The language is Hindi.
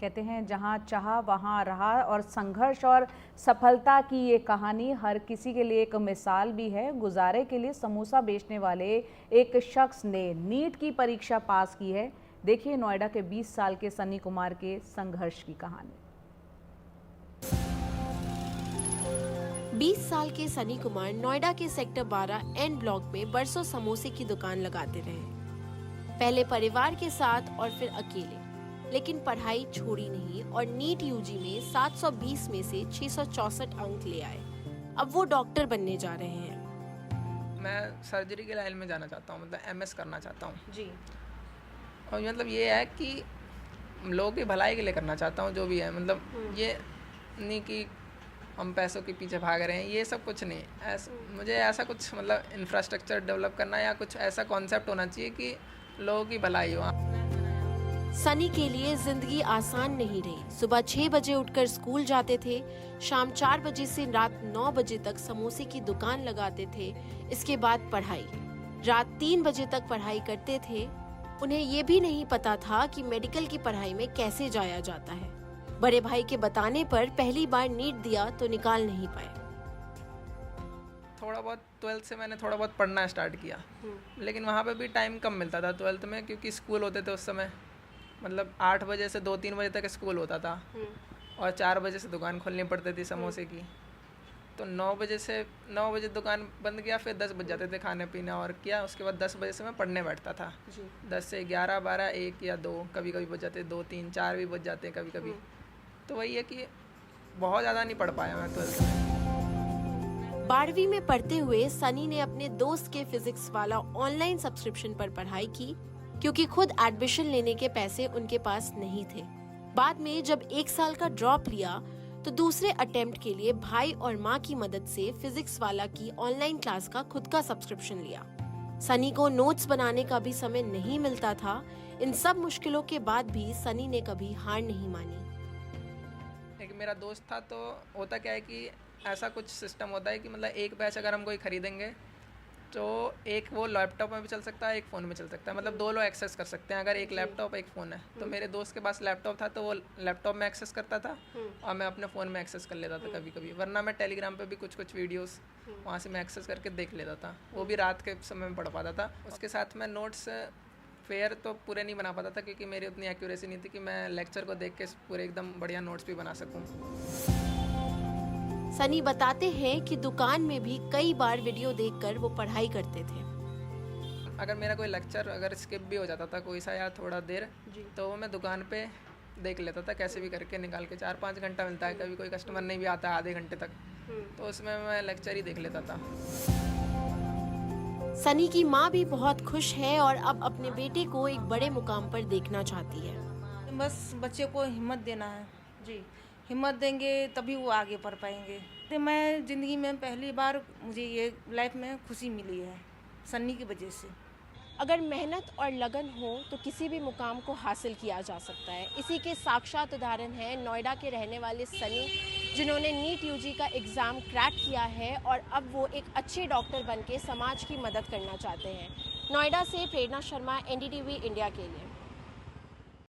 कहते हैं जहां चाहा वहां रहा और संघर्ष और सफलता की ये कहानी हर किसी के लिए एक मिसाल भी है। गुजारे के लिए समोसा बेचने वाले एक शख्स ने नीट की परीक्षा पास की है। देखिए नोएडा के 20 साल के सनी कुमार के संघर्ष की कहानी। 20 साल के सनी कुमार नोएडा के सेक्टर 12 एन ब्लॉक में बरसों समोसे की दुकान लगाते रहे। पहले परिवार के साथ और फिर अकेले, लेकिन पढ़ाई छोड़ी नहीं और नीट यूजी में 720 में से 664 अंक ले आए। अब वो डॉक्टर बनने जा रहे हैं। मैं सर्जरी के लाइन में जाना चाहता हूँ, मतलब एमएस करना चाहता हूँ जी। और मतलब ये है कि लोगों की भलाई के लिए करना चाहता हूँ जो भी है। मतलब ये नहीं कि हम पैसों के पीछे भाग रहे हैं, ये सब कुछ नहीं। मुझे ऐसा कुछ मतलब इंफ्रास्ट्रक्चर डेवलप करना या कुछ ऐसा कॉन्सेप्ट होना चाहिए कि लोगों की भलाई हो। सनी के लिए जिंदगी आसान नहीं रही। सुबह 6 बजे उठकर स्कूल जाते थे, शाम 4 बजे से रात 9 बजे तक समोसे की दुकान लगाते थे। इसके बाद पढ़ाई, रात 3 बजे तक पढ़ाई करते थे। उन्हें ये भी नहीं पता था कि मेडिकल की पढ़ाई में कैसे जाया जाता है। बड़े भाई के बताने पर पहली बार नीट दिया तो निकाल नहीं पाए। थोड़ा बहुत 12th से मैंने थोड़ा बहुत पढ़ना स्टार्ट किया, लेकिन वहाँ पे भी टाइम कम मिलता था 12th में, क्योंकि स्कूल होते थे उस समय। मतलब 8 बजे से 2-3 बजे तक स्कूल होता था और 4 बजे से दुकान खोलनी पड़ती थी समोसे की। तो 9 बजे दुकान बंद किया, फिर 10 बज जाते थे खाने पीने और किया। उसके बाद 10 बजे से मैं पढ़ने बैठता था। 10 से 11, 12, 1 या 2, कभी कभी बज जाते 2, 3, 4 भी बज जाते कभी कभी। तो वही है कि बहुत ज़्यादा नहीं पढ़ पाया मैं 12th में। 12वीं में पढ़ते हुए सनी ने अपने दोस्त के फिजिक्स वाला ऑनलाइन सब्सक्रिप्शन पर पढ़ाई की, क्योंकि खुद एडमिशन लेने के पैसे उनके पास नहीं थे। बाद में जब 1 साल का ड्रॉप लिया तो दूसरे अटेम्प्ट के लिए भाई और माँ की मदद से फिजिक्स वाला की ऑनलाइन क्लास का खुद का सब्सक्रिप्शन लिया। सनी को नोट्स बनाने का भी समय नहीं मिलता था। इन सब मुश्किलों के बाद भी सनी ने कभी हार नहीं मानी। एक मेरा दोस्त था, तो होता क्या है कि ऐसा कुछ सिस्टम होता है कि मतलब एक बैच अगर हम कोई खरीदेंगे तो एक वो लैपटॉप में भी चल सकता है, एक फ़ोन में चल सकता है। मतलब 2 लोग एक्सेस कर सकते हैं अगर एक लैपटॉप एक फ़ोन है। तो मेरे दोस्त के पास लैपटॉप था, तो वो लैपटॉप में एक्सेस करता था और मैं अपने फ़ोन में एक्सेस कर लेता था कभी कभी। वरना मैं टेलीग्राम पे भी कुछ वीडियोस वहाँ से मैं एक्सेस करके देख लेता था। वो भी रात के समय में पढ़ पाता था। उसके साथ मैं नोट्स फेयर तो पूरे नहीं बना पाता था, क्योंकि मेरी उतनी एक्यूरेसी नहीं थी कि मैं लेक्चर को देख के पूरे एकदम बढ़िया नोट्स भी बना सकूँ। सनी बताते हैं कि दुकान में भी कई बार वीडियो देखकर वो पढ़ाई करते थे। अगर मेरा कोई लेक्चर अगर स्किप भी हो जाता था कोई सा या थोड़ा देर, तो वो मैं दुकान पे देख लेता था, कैसे भी करके निकाल के। 4-5 घंटा मिलता है, कभी कोई कस्टमर नहीं भी आता आधे घंटे तक, तो उसमें मैं लेक्चर ही देख लेता था। सनी की माँ भी बहुत खुश है और अब अपने बेटे को एक बड़े मुकाम पर देखना चाहती है। बस बच्चे को हिम्मत देना है जी। हिम्मत देंगे तभी वो आगे पढ़ पाएंगे। तो मैं ज़िंदगी में पहली बार मुझे ये लाइफ में खुशी मिली है सन्नी की वजह से। अगर मेहनत और लगन हो तो किसी भी मुकाम को हासिल किया जा सकता है। इसी के साक्षात उदाहरण है नोएडा के रहने वाले सनी, जिन्होंने नीट यूजी का एग्ज़ाम क्रैक किया है और अब वो एक अच्छे डॉक्टर बनके समाज की मदद करना चाहते हैं। नोएडा से प्रेरणा शर्मा, NDTV इंडिया के लिए।